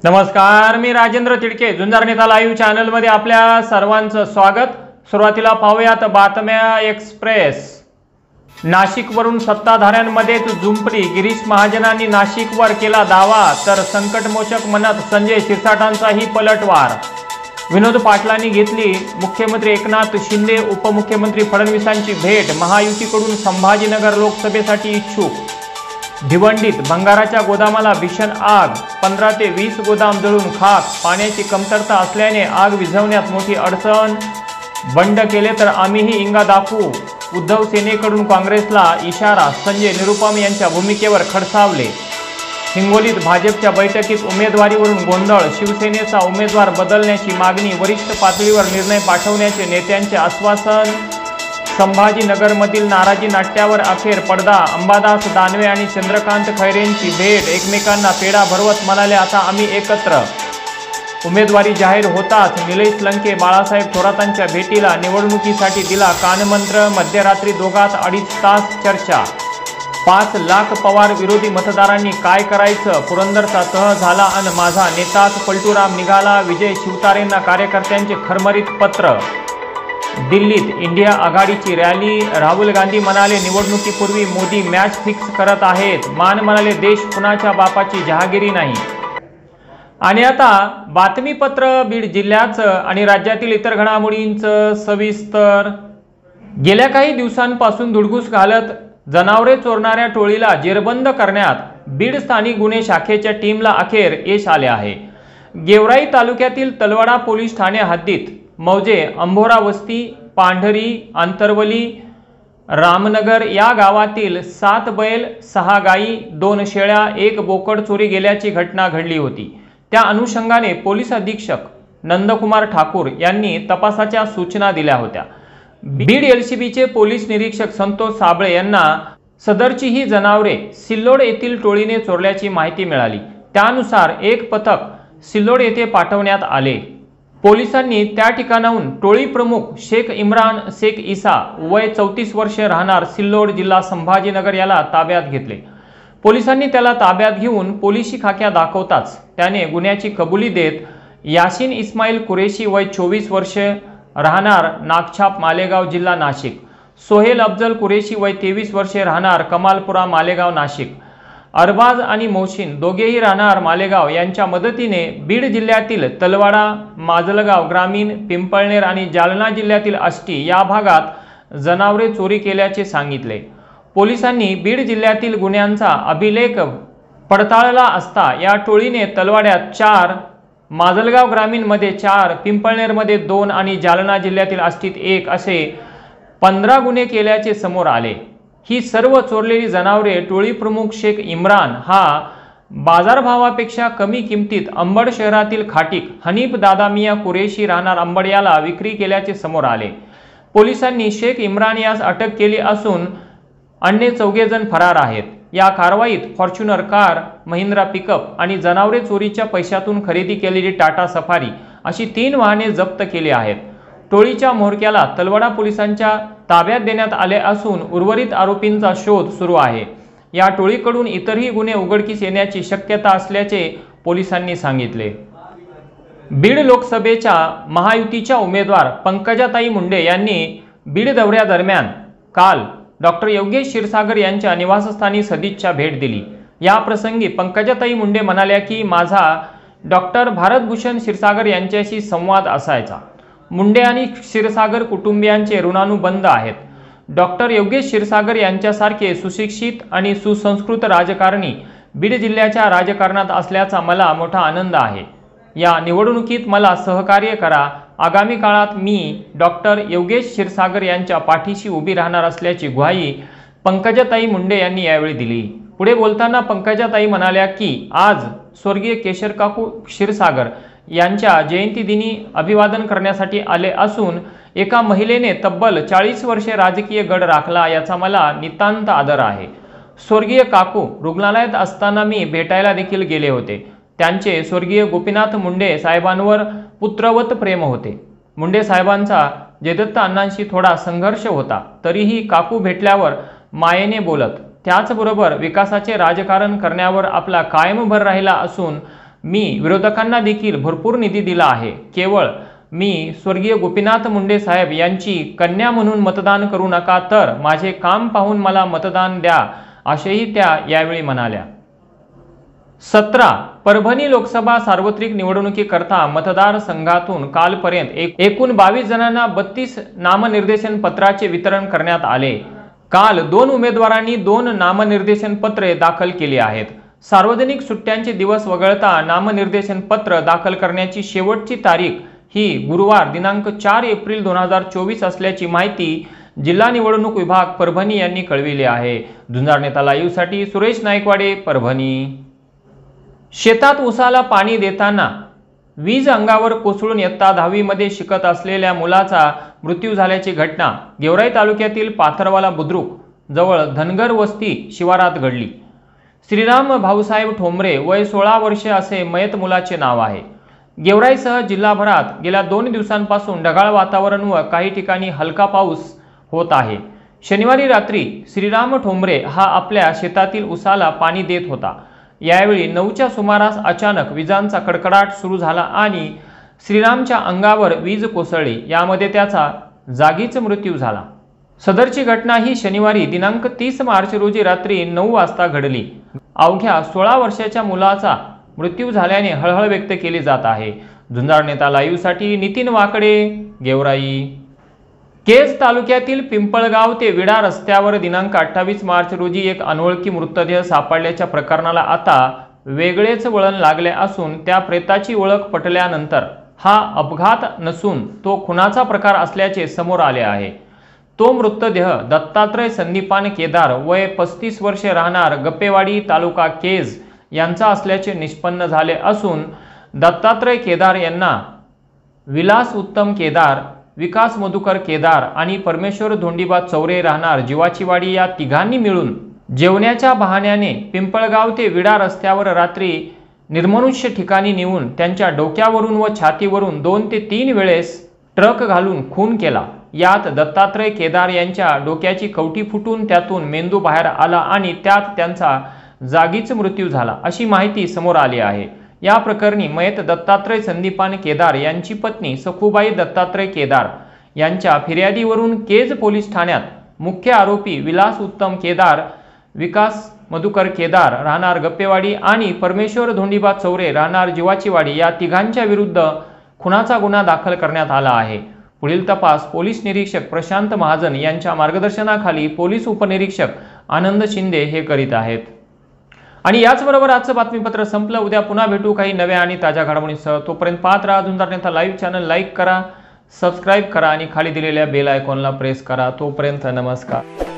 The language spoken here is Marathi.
नमस्कार, मी राजेंद्र तिडके, झुंजार नेता लाईव्ह चॅनल मध्ये आपल्या सर्वांचं स्वागत। सुरुवातीला पाहूयात बातम्या एक्सप्रेस। नाशिकवरून सत्ताधाऱ्यांमध्येच जुंपली, गिरीश महाजनांनी नाशिकवर केला दावा, तर संकटमोचक म्हणत संजय शिरसाटांचाही पलटवार। विनोद पाटलांनी घेतली मुख्यमंत्री एकनाथ शिंदे उपमुख्यमंत्री फडणवीसांची भेट, महायुतीकडून संभाजीनगर लोकसभेसाठी इच्छुक। भिवंडीत भंगाराच्या गोदामाला भीषण आग, 15 ते 20 गोदाम जळून खाक, पाण्याची कमतरता असल्याने आग विझवण्यात मोठी अडचण, बंड केले तर आम्हीही इंगा दाखवू, उद्धव सेनेकडून काँग्रेसला इशारा, संजय निरुपम यांच्या भूमिकेवर खडसावले। हिंगोलीत भाजपच्या बैठकीत उमेदवारीवरून गोंधळ, शिवसेनेचा उमेदवार बदलण्याची मागणी, वरिष्ठ पातळीवर निर्णय पाठवण्याचे नेत्यांचे आश्वासन। संभाजीनगरमधील नाराजी नाट्यावर अखेर पडदा, अंबादास दानवे आणि चंद्रकांत खैरेंची भेट, एकमेकांना पेढा भरवत म्हणाले आता आम्ही एकत्र। उमेदवारी जाहीर होताच निलेश लंके बाळासाहेब थोरातांच्या भेटीला, निवडणुकीसाठी दिला कानमंत्र, मध्यरात्री दोघात 2.5 तास चर्चा। 5 लाख पवार विरोधी मतदारांनी काय करायचं, पुरंदरचा तह झाला अन माझा नेताच पलटूराम निघाला, विजय शिवतारेंना कार्यकर्त्यांचे खरमरीत पत्र। दिल्लीत इंडिया आघाडीची रॅली, राहुल गांधी म्हणाले निवडणुकीपूर्वी मोदी मॅच फिक्स करत आहेत, मान म्हणाले देश कुणाच्या बापाची जहागिरी नाही। आणि आता बातमीपत्र बीड जिल्ह्याचं आणि राज्यातील इतर घडामोडींचं सविस्तर। गेल्या काही दिवसांपासून धुडगूस घालत जनावरे चोरणाऱ्या टोळीला जेरबंद करण्यात बीड स्थानिक गुन्हे शाखेच्या टीमला अखेर यश आले आहे। गेवराई तालुक्यातील तलवाडा पोलीस ठाणे हद्दीत मौजे, अंभोरा वस्ती, पांढरी, आंतरवली, रामनगर या गावातील 7 बैल, 6 गायी, 2 शेळ्या, 1 बोकड चोरी गेल्याची घटना घडली होती। त्या अनुषंगाने पोलीस अधीक्षक नंदकुमार ठाकूर यांनी तपासाच्या सूचना दिल्या होत्या। बीड एलसीबीचे पोलीस निरीक्षक संतोष साबळे यांना सदरची ही जनावरे सिल्लोड येथील टोळीने चोरल्याची माहिती मिळाली। त्यानुसार एक पथक सिल्लोड येथे पाठवण्यात आले। पोलिसांनी त्या ठिकाणाहून टोळी प्रमुख शेख इम्रान शेख इसा वय 34 वर्षे राहणार सिल्लोड जिल्हा संभाजीनगर याला ताब्यात घेतले। पोलिसांनी त्याला ताब्यात घेऊन पोलिसी खाक्या दाखवताच त्याने गुन्ह्याची कबुली देत यासिन इस्माईल कुरेशी वय 24 वर्षे राहणार नागछाप मालेगाव जिल्हा नाशिक, सोहेल अफजल कुरेशी वय 23 वर्षे राहणार कमालपुरा मालेगाव नाशिक, अरबाज आणि मोहसिन दोघेही राहणार मालेगाव यांच्या मदतीने बीड जिल्ह्यातील तलवाडा, माजलगाव ग्रामीण, पिंपळनेर आणि जालना जिल्ह्यातील आष्टी या भागात जनावरे चोरी केल्याचे सांगितले। पोलिसांनी बीड जिल्ह्यातील गुन्ह्यांचा अभिलेख पडताळला असता या टोळीने तलवाड्यात 4, माजलगाव ग्रामीण मध्ये 4, पिंपळनेर मध्ये 2 आणि जालना जिल्ह्यातील आष्टीत 1 असे 15 गुन्हे केल्याचे समोर आले। ही सर्व चोरलेली जनावरे टोळी प्रमुख शेख इम्रान हा बाजारभावापेक्षा कमी किमतीत अंबड शहरातील खाटीक हनीफ दादामिया कुरेशी राहणार अंबड याला विक्री केल्याचे समोर आले। पोलिसांनी शेख इम्रान यास अटक केली असून अन्य 4 जण फरार आहेत। या कारवाईत फॉर्च्युनर कार, महिंद्रा पिकअप आणि जनावरे चोरीच्या पैशातून खरेदी केलेली टाटा सफारी अशी 3 वाहने जप्त केली आहेत। टोळीच्या म्होरक्याला तलवाडा पोलिसांच्या ताब्यात देण्यात आले असून उर्वरित आरोपींचा शोध सुरू आहे। या टोळीकडून इतरही गुन्हे उघडकीस येण्याची शक्यता असल्याचे पोलिसांनी सांगितले। बीड लोकसभेच्या महायुतीच्या उमेदवार पंकजाताई मुंडे यांनी बीड दौऱ्यादरम्यान काल डॉक्टर योगेश क्षीरसागर यांच्या निवासस्थानी सदिच्छा भेट दिली। या प्रसंगी पंकजाताई मुंडे म्हणाल्या की माझा डॉक्टर भारतभूषण क्षीरसागर यांच्याशी संवाद असायचा। मुंडे आणि क्षीरसागर कुटुंबियांचे ऋणानुबंध आहेत। डॉक्टर योगेश क्षीरसागर यांच्यासारखे सुशिक्षित आणि सुसंस्कृत राजकारणी बीड जिल्ह्याच्या राजकारणात असल्याचा मला मोठा आनंद आहे। या निवडणुकीत मला सहकार्य करा। आगामी काळात मी डॉक्टर योगेश क्षीरसागर यांच्या पाठीशी उभी राहणार असल्याची ग्वाही पंकजाताई मुंडे यांनी यावेळी दिली। पुढे बोलताना पंकजाताई म्हणाल्या की आज स्वर्गीय केशरकाकू क्षीरसागर यांच्या जयंतीदिनी अभिवादन करण्यासाठी आले असून एका महिलेने तब्बल 40 वर्षे राजकीय गड राखला याचा मला नितांत आदर आहे। स्वर्गीय काकू रुग्णालयात असताना मी भेटायला देखील गेले होते। त्यांचे स्वर्गीय गोपीनाथ मुंडे साहेबांवर पुत्रवत प्रेम होते। मुंडे साहेबांचा जयदत्त अण्णांशी थोडा संघर्ष होता, तरीही काकू भेटल्यावर मायेने बोलत, त्याचबरोबर विकासाचे राजकारण करण्यावर आपला कायम भर राहिला असून मी विरोधकांना देखील भरपूर निधी दिला आहे. केवळ मी स्वर्गीय गोपीनाथ मुंडे साहेब यांची कन्या म्हणून मतदान करू नका, तर माझे काम पाहून मला मतदान द्या, असेही त्या यावेळी म्हणाल्या. 17 परभणी लोकसभा सार्वत्रिक निवडणुकीकरता मतदारसंघातून कालपर्यंत एकूण 22 जणांना 32 नामनिर्देशन पत्राचे वितरण करण्यात आले. काल 2 उमेदवारांनी 2 नामनिर्देशन पत्रे दाखल केली आहेत. सार्वजनिक सुट्ट्यांचे दिवस वगळता नामनिर्देशन पत्र दाखल करण्याची शेवटची तारीख ही गुरुवार दिनांक 4 एप्रिल 2024 असल्याची माहिती जिल्हा निवडणूक विभाग परभणी यांनी कळविली आहे. झुंजार नेता लाईव्हसाठी सुरेश नाईकवाडे, परभणी. शेतात उसाला पाणी देताना वीज अंगावर कोसळून इयत्ता 10वी मध्ये शिकत असलेल्या मुलाचा मृत्यू झाल्याची घटना गेवराई तालुक्यातील पाथरवाला बुद्रुक जवळ धनगर वस्ती शिवारात घडली. श्रीराम भाऊसाहेब ठोंबरे वय 16 वर्षे असे मयत मुलाचे नाव आहे. गेवराईसह जिल्हाभरात गेल्या 2 दिवसांपासून ढगाळ वातावरण व काही ठिकाणी हलका पाऊस होत आहे. शनिवारी रात्री श्रीराम ठोंबरे हा आपल्या शेतातील उसाला पाणी देत होता. यावेळी 9च्या सुमारास अचानक विजांचा कडकडाट सुरू झाला आणि श्रीरामच्या अंगावर वीज कोसळली. यामध्ये त्याचा जागीच मृत्यू झाला. सदरची घटना ही शनिवारी दिनांक 30 मार्च रोजी रात्री 9 वाजता घडली. अवघ्या 16 वर्षाच्या मुलाचा मृत्यू झाल्याने हळहळ व्यक्त केली जात आहे. झुंजार नेता लाईव्हसाठी नितीन वाकडे, गेवराई. केज तालुक्यातील पिंपळगाव ते विडा रस्त्यावर दिनांक 28 मार्च रोजी एक अनोळखी मृतदेह सापडल्याच्या प्रकरणाला आता वेगळेच वळण लागले असून त्या प्रेताची ओळख पटल्यानंतर हा अपघात नसून तो खुनाचा प्रकार असल्याचे समोर आले आहे. तो मृतदेह दत्तात्रय संदीपान केदार वय 35 वर्षे राहणार गप्पेवाडी तालुका केज यांचा असल्याचे निष्पन्न झाले असून दत्तात्रय केदार यांना विलास उत्तम केदार, विकास मधुकर केदार आणि परमेश्वर धोंडीबा चौरे राहणार जीवाचीवाडी या तिघांनी मिळून जेवण्याच्या बहाण्याने पिंपळगाव ते विडा रस्त्यावर रात्री निर्मनुष्य ठिकाणी नेऊन त्यांच्या डोक्यावरून व छातीवरून 2 ते 3 वेळेस ट्रक घालून खून केला. यात दत्तात्रय केदार यांच्या डोक्याची कवटी फुटून त्यातून मेंदू बाहेर आला आणि त्यात त्यांचा जागीच मृत्यू झाला, अशी माहिती समोर आली आहे. या प्रकरणी मयत दत्तात्रय संदीपान केदार यांची पत्नी सखुबाई दत्तात्रय केदार यांच्या फिर्यादीवरून केज पोलीस ठाण्यात मुख्य आरोपी विलास उत्तम केदार, विकास मधुकर केदार राहणार गप्पेवाडी आणि परमेश्वर धोंडीबा चौरे राहणार जीवाचीवाडी या तिघांच्या विरुद्ध खुनाचा गुन्हा दाखल करण्यात आला आहे. पुढील तपास पोलीस निरीक्षक प्रशांत महाजन यांच्या मार्गदर्शनाखाली पोलीस उपनिरीक्षक आनंद शिंदे हे करीत आहेत. आणि याचबरोबर आजचं बातमीपत्र संपलं. उद्या पुन्हा भेटू काही नव्या आणि ताज्या घडामोडींसह. तोपर्यंत पाहत राहा झुंजार नेता लाईव्ह चॅनल. लाईक करा, सबस्क्राईब करा आणि खाली दिलेल्या बेल आयकॉनला प्रेस करा. तोपर्यंत नमस्कार.